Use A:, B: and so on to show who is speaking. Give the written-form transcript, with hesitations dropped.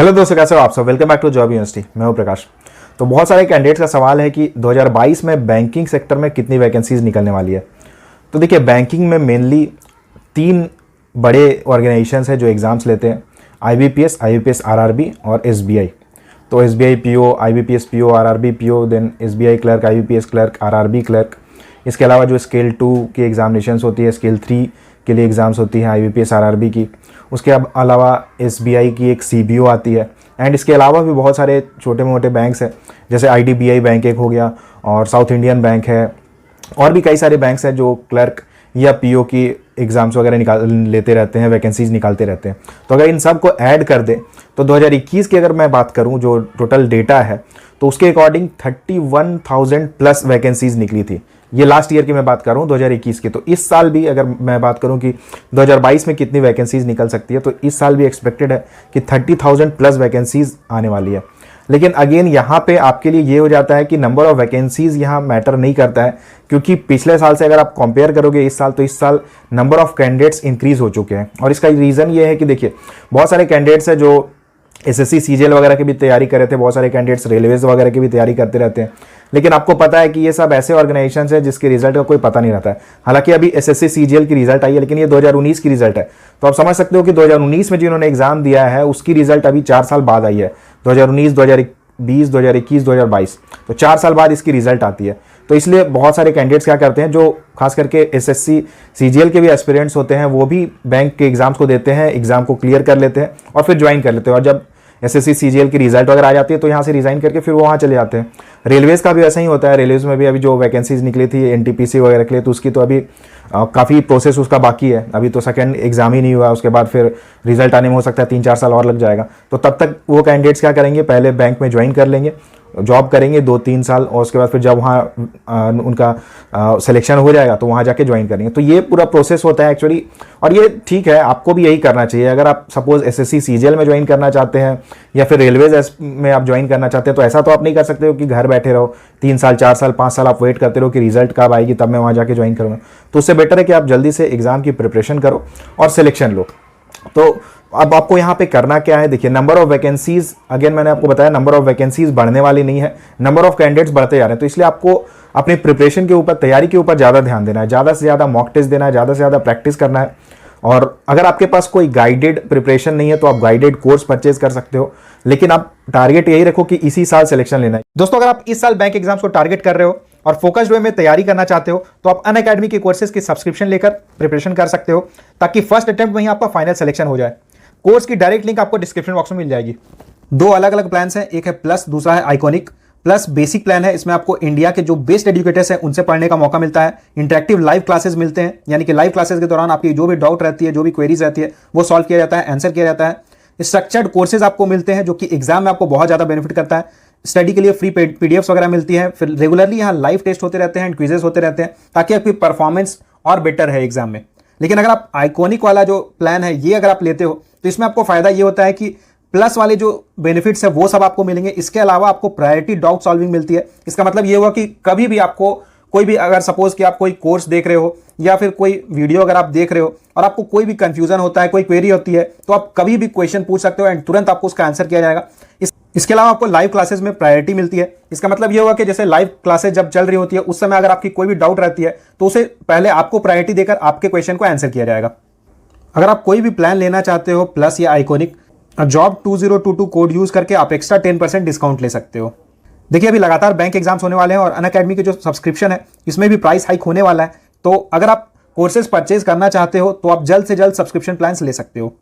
A: Hello दोस्तों, कैसे हो आप सब। Welcome back to job university. मैं हूं प्रकाश। तो बहुत सारे कैंडिडेट्स का सवाल है कि 2022 में बैंकिंग सेक्टर में कितनी वैकेंसीज निकलने वाली है। तो देखिए, बैंकिंग में मेनली 3 बड़े ऑर्गेनाइजेशंस हैं जो एग्ज़ाम्स लेते हैं, IBPS, RRB और SBI। तो SBI PO, IBPS PO, RRB PO, then SBI clerk, IBPS clerk, RRB clerk. इसके अलावा जो स्केल 2 की एग्ज़ामिनेशंस होती है, स्केल 3 के लिए एग्ज़ाम्स होती हैं IBPS RRB की। उसके अलावा SBI की एक CBO आती है। एंड इसके अलावा भी बहुत सारे छोटे मोटे बैंक्स हैं, जैसे IDBI बैंक एक हो गया और साउथ इंडियन बैंक है, और भी कई सारे बैंक्स हैं जो क्लर्क या PO की एग्ज़ाम्स वगैरह निकाल लेते रहते हैं, वैकेंसीज निकालते रहते हैं। तो अगर इन सब को ऐड कर दें तो 2021 की अगर मैं बात करूं, जो टोटल डेटा है, तो उसके अकॉर्डिंग 31,000 प्लस वैकेंसीज निकली थी। ये लास्ट ईयर की मैं बात कर रहा हूँ, 2021 की। तो इस साल भी अगर मैं बात करूँ कि 2022 में कितनी वैकेंसीज निकल सकती है, तो इस साल भी एक्सपेक्टेड है कि 30,000 प्लस वैकेंसीज आने वाली है। लेकिन अगेन यहाँ पे आपके लिए ये हो जाता है कि नंबर ऑफ वैकेंसीज यहाँ मैटर नहीं करता है, क्योंकि पिछले साल से अगर आप कंपेयर करोगे इस साल, तो इस साल नंबर ऑफ कैंडिडेट्स इंक्रीज हो चुके हैं। और इसका रीज़न ये है कि देखिए, बहुत सारे कैंडिडेट्स हैं जो SSC CGL वगैरह की भी तैयारी कर रहे थे, बहुत सारे कैंडिडेट्स रेलवेज वगैरह की भी तैयारी करते रहते हैं। लेकिन आपको पता है कि ये सब ऐसे ऑर्गेनाइजेशन है जिसके रिजल्ट का कोई पता नहीं रहता है। हालांकि अभी SSC CGL की रिजल्ट आई है, लेकिन ये 2019 की रिजल्ट है। तो आप समझ सकते हो कि 2019 में जिन्होंने एग्जाम दिया है उसकी रिजल्ट अभी 4 साल बाद आई है, 2019, 2020, 2021, 2022। तो 4 साल बाद इसकी रिजल्ट आती है। तो इसलिए बहुत सारे कैंडिडेट्स क्या करते हैं, जो खास करके SSC CGL के भी एस्पिरेंट्स होते हैं, वो भी बैंक के एग्जाम्स को देते हैं, एग्जाम को क्लियर कर लेते हैं और फिर ज्वाइन कर लेते हैं। और जब SSC CGL की रिजल्ट वगैरह आ जाती है तो यहाँ से रिजाइन करके फिर वो वहाँ चले जाते हैं। रेलवेज़ का भी ऐसा ही होता है। रेलवेज़ में भी अभी जो वैकेंसीज निकली थी NTPC वगैरह के लिए, तो उसकी तो अभी काफ़ी प्रोसेस उसका बाकी है। अभी तो सेकंड एग्जाम ही नहीं हुआ, उसके बाद फिर रिजल्ट आने में हो सकता है 3-4 साल और लग जाएगा। तो तब तक वो कैंडिडेट्स क्या करेंगे, पहले बैंक में ज्वाइन कर लेंगे, जॉब करेंगे 2-3 साल, और उसके बाद फिर जब वहाँ उनका सिलेक्शन हो जाएगा तो वहाँ जाके ज्वाइन करेंगे। तो ये पूरा प्रोसेस होता है एक्चुअली, और ये ठीक है, आपको भी यही करना चाहिए। अगर आप सपोज SSC CGL में ज्वाइन करना चाहते हैं या फिर रेलवेज में आप ज्वाइन करना चाहते हैं, तो ऐसा तो आप नहीं कर सकते हो कि घर बैठे रहो 3 साल 4 साल 5 साल आप वेट करते रहो कि रिजल्ट कब आएगी तब मैं वहाँ जाके ज्वाइन करूँगा। तो उससे बेटर है कि आप जल्दी से एग्जाम की प्रिपरेशन करो और सिलेक्शन लो। तो अब आपको यहाँ पे करना क्या है, देखिए, नंबर ऑफ वैकेंसीज, अगेन मैंने आपको बताया, नंबर ऑफ वैकेंसीज बढ़ने वाली नहीं है, नंबर ऑफ कैंडिडेट्स बढ़ते जा रहे हैं। तो इसलिए आपको अपनी प्रिपरेशन के ऊपर, तैयारी के ऊपर ज़्यादा ध्यान देना है, ज़्यादा से ज़्यादा मॉक टेस्ट देना है, ज़्यादा से ज़्यादा प्रैक्टिस करना है। और अगर आपके पास कोई गाइडेड प्रिपरेशन नहीं है तो आप गाइडेड कोर्स परचेज कर सकते हो, लेकिन आप टारगेट यही रखो कि इसी साल सिलेक्शन लेना है। दोस्तों, अगर आप इस साल बैंक एग्जाम्स को टारगेट कर रहे हो और फोकस्ड वे में तैयारी करना चाहते हो, तो आप अनअकैडमी के कोर्सेज की सब्सक्रिप्शन लेकर प्रिपरेशन कर सकते हो, ताकि फर्स्ट अटेम्प्ट में ही आपका फाइनल सिलेक्शन हो जाए। कोर्स की डायरेक्ट लिंक आपको डिस्क्रिप्शन बॉक्स में मिल जाएगी। 2 अलग अलग प्लान्स हैं, एक है प्लस, दूसरा है आइकॉनिक। प्लस बेसिक प्लान है, इसमें आपको इंडिया के जो बेस्ट एजुकेटर्स हैं उनसे पढ़ने का मौका मिलता है। इंटरेक्टिव लाइव क्लासेस मिलते हैं, यानी कि लाइव क्लासेस के दौरान आपकी जो भी डाउट रहती है, जो भी क्वेरीज रहती है, वो सॉल्व किया जाता है, आंसर किया जाता है। स्ट्रक्चर्ड कोर्सेज आपको मिलते हैं जो कि एग्जाम में आपको बहुत ज़्यादा बेनिफिट करता है। स्टडी के लिए फ्री PDFs वगैरह मिलती है। फिर रेगुलरली यहाँ लाइव टेस्ट होते रहते हैं, क्विजेस होते रहते हैं, ताकि आपकी परफॉर्मेंस और बेटर है एग्जाम में। लेकिन अगर आप आइकॉनिक वाला जो प्लान है ये अगर आप लेते हो, तो इसमें आपको फायदा ये होता है कि प्लस वाले जो बेनिफिट्स है वो सब आपको मिलेंगे। इसके अलावा आपको प्रायोरिटी डाउट सॉल्विंग मिलती है। इसका मतलब ये हुआ कि कभी भी आपको कोई भी, अगर सपोज कि आप कोई कोर्स देख रहे हो या फिर कोई वीडियो अगर आप देख रहे हो और आपको कोई भी कंफ्यूजन होता है, कोई क्वेरी होती है, तो आप कभी भी क्वेश्चन पूछ सकते हो एंड तुरंत आपको उसका आंसर किया जाएगा। इसके अलावा आपको लाइव क्लासेस में प्रायोरिटी मिलती है। इसका मतलब ये होगा कि जैसे लाइव क्लासेस जब चल रही होती है, उस समय अगर आपकी कोई भी डाउट रहती है तो उसे पहले आपको प्रायोरिटी देकर आपके क्वेश्चन को आंसर किया जाएगा। अगर आप कोई भी प्लान लेना चाहते हो, प्लस या आइकॉनिक, जॉब 2022 कोड यूज करके आप एक्स्ट्रा 10% डिस्काउंट ले सकते हो। देखिए, अभी लगातार बैंक एग्जाम्स होने वाले हैं और अनअकैडमी के जो सब्सक्रिप्शन है इसमें भी प्राइस हाइक होने वाला है। तो अगर आप कोर्सेज परचेज करना चाहते हो तो आप जल्द से जल्द सब्सक्रिप्शन प्लान्स ले सकते हो।